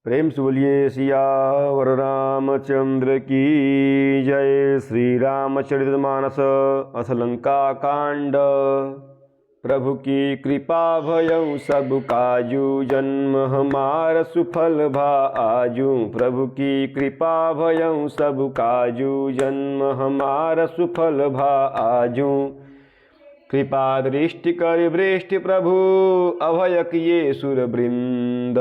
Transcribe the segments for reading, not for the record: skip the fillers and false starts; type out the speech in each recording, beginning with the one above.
प्रेम से बोलिए सियावर रामचंद्र की जय। श्री रामचरितमानस अथ लंका कांड। प्रभु की कृपा भयउ सब काजू, जन्म हमार सुफल भा आजू। प्रभु की कृपा भयउ सब काजू, जन्म हमार सुफल भा आजू। कृपा दृष्टि कर वृष्टि प्रभु, अभय किए सुर वृंद।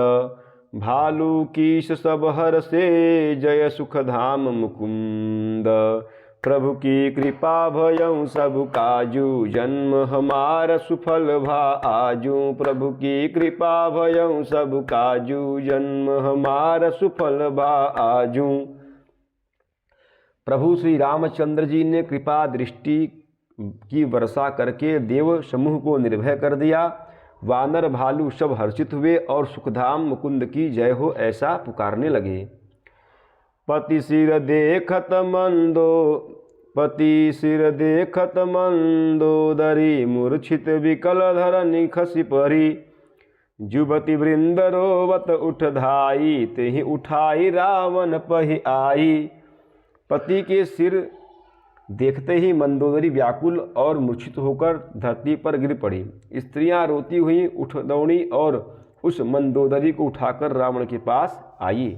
भालू कीश सब हर से, जय सुख धाम मुकुंद। प्रभु की कृपा भयउ सब काजू, जन्म हमार सुफल भा आजू। प्रभु की कृपा भयउ सब काजू, जन्म हमार सुफल भा आजू। प्रभु श्री रामचंद्र जी ने कृपा दृष्टि की वर्षा करके देव समूह को निर्भय कर दिया। वानर भालू सब हर्षित हुए और सुखधाम मुकुंद की जय हो ऐसा पुकारने लगे। पति सिर देखत मंदोदरी, मूर्छित विकल धरनी खसी परी। जुबती वृंद रोवत उठ धाई, तेहि उठाई रावण पहि आई। पति के सिर देखते ही मंदोदरी व्याकुल और मूर्छित होकर धरती पर गिर पड़ी। स्त्रियां रोती हुई उठ दौड़ी और उस मंदोदरी को उठाकर रावण के पास आई।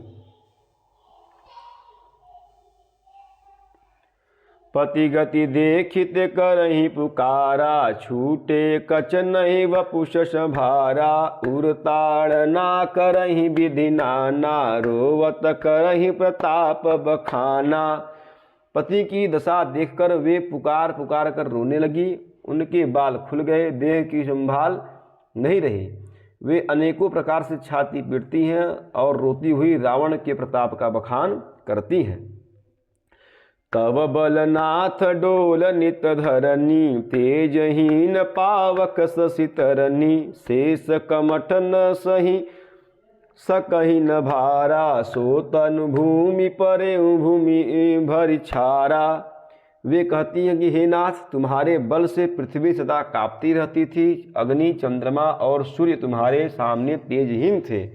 पति गति देखित करहि पुकारा, छूटे कछ नहीं वपुष संभारा। उरताड़ ना करहि विधि नाना, रोवत करहि प्रताप बखाना। पति की दशा देखकर वे पुकार पुकार कर रोने लगी। उनके बाल खुल गए, देह की संभाल नहीं रही। वे अनेकों प्रकार से छाती पीटती हैं और रोती हुई रावण के प्रताप का बखान करती हैं। तव बलनाथ डोल नित धरनी, तेजहीन पावक शशि तरनी। शेष कमठ न सही सकहि न भारा, सो तनु भूमि परे भूमि भरि छारा। वे कहती हैं कि हे नाथ, तुम्हारे बल से पृथ्वी सदा कांपती रहती थी। अग्नि, चंद्रमा और सूर्य तुम्हारे सामने तेजहीन थे।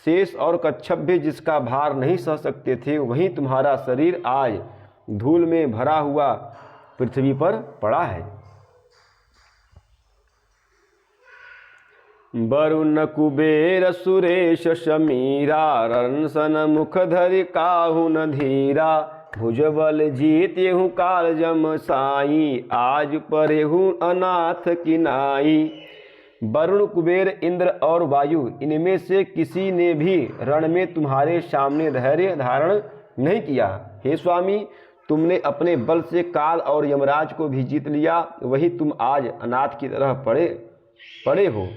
शेष और कच्छप भी जिसका भार नहीं सह सकते थे, वहीं तुम्हारा शरीर आज धूल में भरा हुआ पृथ्वी पर पड़ा है। वरुण कुबेर सुरेश समीरा, रंसन मुख धरि काहू न धीरा। भुजबल जीत्यहु काल जम साई, आज परेहु अनाथ किनाई। वरुण, कुबेर, इंद्र और वायु, इनमें से किसी ने भी रण में तुम्हारे सामने धैर्य धारण नहीं किया। हे स्वामी, तुमने अपने बल से काल और यमराज को भी जीत लिया, वही तुम आज अनाथ की तरह पड़े हो।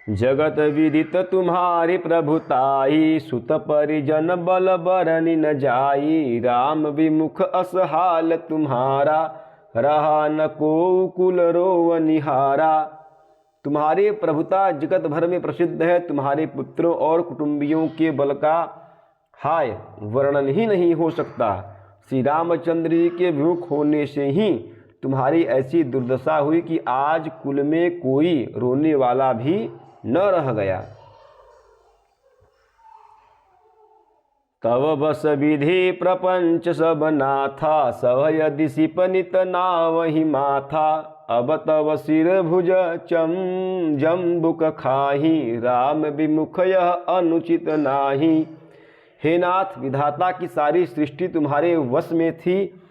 जगत विदित तुम्हारी प्रभुताई, सुत परिजन बल बरनि न जाई। राम विमुख असहाल तुम्हारा, रहा न को कुल रोव निहारा। तुम्हारी प्रभुता जगत भर में प्रसिद्ध है। तुम्हारे पुत्रों और कुटुंबियों के बल का हाय वर्णन ही नहीं हो सकता। श्री रामचंद्र जी के विमुख होने से ही तुम्हारी ऐसी दुर्दशा हुई कि आज कुल में कोई रोने वाला भी न रह गया। तव बस विधि प्रपंच सब नाथा, सब यदि सिपनित नावहि माथा। अब तव सिर भुज जम्बुक खाही, राम विमुख यह अनुचित नाही। हे नाथ, विधाता की सारी सृष्टि तुम्हारे वश में थी।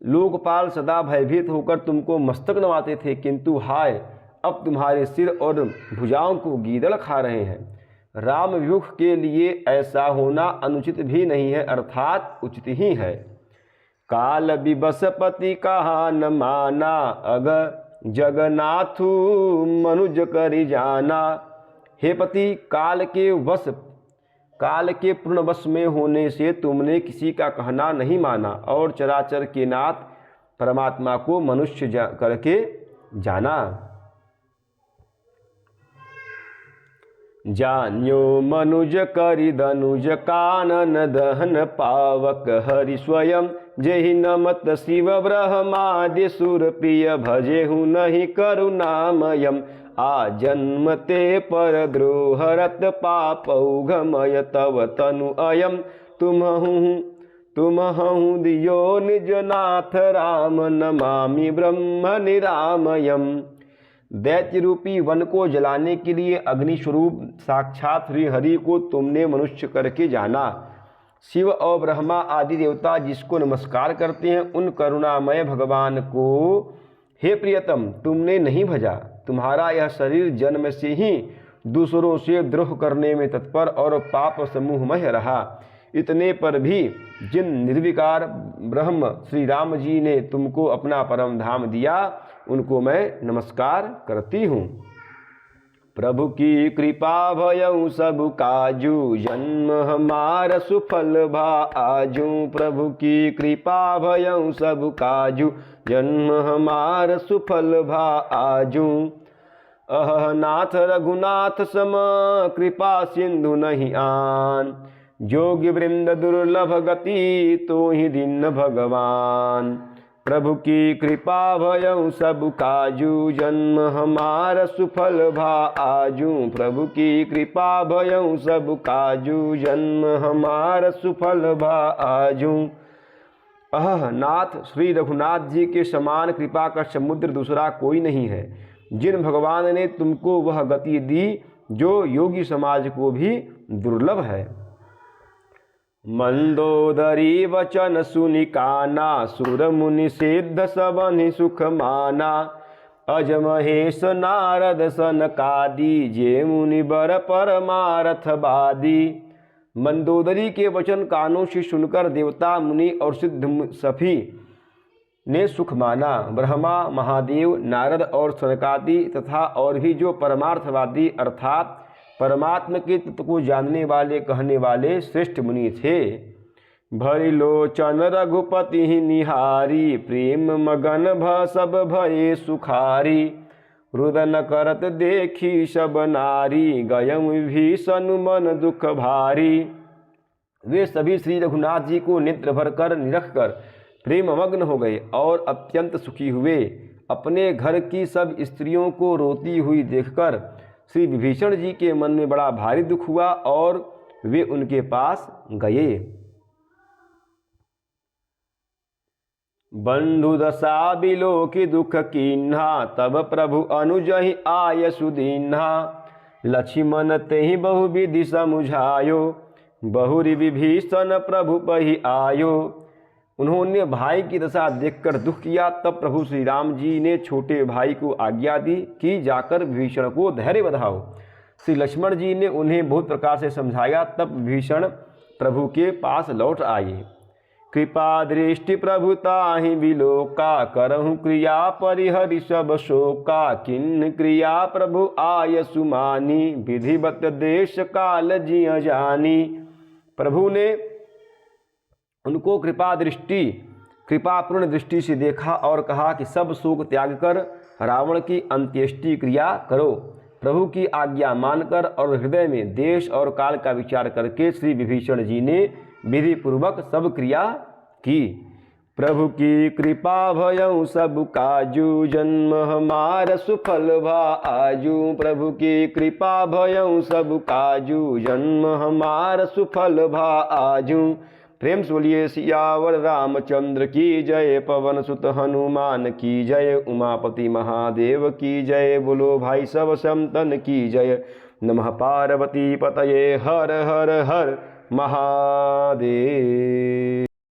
लोकपाल सदा भयभीत होकर तुमको मस्तक नवाते थे, किंतु हाय, अब तुम्हारे सिर और भुजाओं को गीदड़ खा रहे हैं। राम विमुख के लिए ऐसा होना अनुचित भी नहीं है, अर्थात उचित ही है। काल विबस पति कहा न माना, अग जगन्नाथु मनुज करि जाना। हे पति, काल के पूर्ण वश में होने से तुमने किसी का कहना नहीं माना और चराचर के नाथ परमात्मा को मनुष्य करके जाना। जान्यो मनुज करि धनुज कानन दहन पावक हरि स्वयं। जेहि नमत शिव ब्रह्मादि सुर प्रिय, भजेहु नहीं करुणामयम। आ जन्मते पर द्रोहरत पापौघमय तव तनु अयम तुमहु दियो निज नाथ राम नमामि ब्रह्म निरामयम। दैत्य रूपी वन को जलाने के लिए अग्नि स्वरूप साक्षात श्री हरि को तुमने मनुष्य करके जाना। शिव और ब्रह्मा आदि देवता जिसको नमस्कार करते हैं उन करुणामय भगवान को हे प्रियतम तुमने नहीं भजा। तुम्हारा यह शरीर जन्म से ही दूसरों से द्रोह करने में तत्पर और पाप समूहमय रहा। इतने पर भी जिन निर्विकार ब्रह्म श्री राम जी ने तुमको अपना परम धाम दिया उनको मैं नमस्कार करती हूँ। प्रभु की कृपा भयउ सब काजू जन्म हमार सुफल भा आजू। प्रभु की कृपा भयउ सब काजू जन्म हमार सुफल भा आजू। अह नाथ रघुनाथ सम कृपा सिंधु नहीं आन। जोगी वृंद दुर्लभ गति तो ही दीन भगवान। प्रभु की कृपा भयउ सब काजू जन्म हमार सुफल भा आजू। प्रभु की कृपा भयउ सब काजू जन्म हमार सुफल भा आजू। अह नाथ श्री रघुनाथ जी के समान कृपा का समुद्र दूसरा कोई नहीं है। जिन भगवान ने तुमको वह गति दी जो योगी समाज को भी दुर्लभ है। मंदोदरी वचन सुनि काना सुर मुनि सिद्ध सबनि सुख माना। अज महेश नारद सनकादि जे मुनि बर परमारथ बादी। मंदोदरी के वचन कानों से सुनकर देवता मुनि और सिद्ध सभी ने सुख माना। ब्रह्मा महादेव नारद और सनकादि तथा और भी जो परमार्थवादी अर्थात परमात्मा के तत्व को जानने वाले कहने वाले श्रेष्ठ मुनि थे। भरि लोचन रघुपति निहारी प्रेम मगन भ सब भये सुखारी। रुदन करत देखी सब नारी गयम विभीषण मन दुख भारी। वे सभी श्री रघुनाथ जी को नेत्र भर कर निरख कर प्रेम मग्न हो गए और अत्यंत सुखी हुए। अपने घर की सब स्त्रियों को रोती हुई देखकर श्री विभीषण जी के मन में बड़ा भारी दुख हुआ और वे उनके पास गए। बंधु दशा बिलो की दुख कीन्हा तब प्रभु अनुजहि आय सुदीन्हा। लक्ष्मण तेहि बहु विधि समुझायो बहुरि विभीषण प्रभु पहि आयो। उन्होंने भाई की दशा देखकर दुख किया। तब प्रभु श्री राम जी ने छोटे भाई को आज्ञा दी कि जाकर विभीषण को धैर्य बधाओ। श्री लक्ष्मण जी ने उन्हें बहुत प्रकार से समझाया। तब विभीषण प्रभु के पास लौट आए। कृपा दृष्टि प्रभु ताहि बिलोका करहु क्रिया परिहरि सब शोका। किन्न क्रिया प्रभु आय सुमानी विधिवत देश काल जिय जानी। प्रभु ने उनको कृपापूर्ण दृष्टि से देखा और कहा कि सब शोक त्याग कर रावण की अंत्येष्टि क्रिया करो। प्रभु की आज्ञा मानकर और हृदय में देश और काल का विचार करके श्री विभीषण जी ने विधि पूर्वक सब क्रिया की। प्रभु की कृपा भयउ सब काजू जन्म हमार सुफल भा आजू। प्रभु की कृपा भयउ सब काजू जन्म हमार सुफल भा आजू। प्रेम से बोलिए सियावर रामचंद्र की जय। पवन सुत हनुमान की जय। उमापति महादेव की जय। बोलो भाई सब संतन की जय। नमः पार्वती पतये हर हर हर महादेव।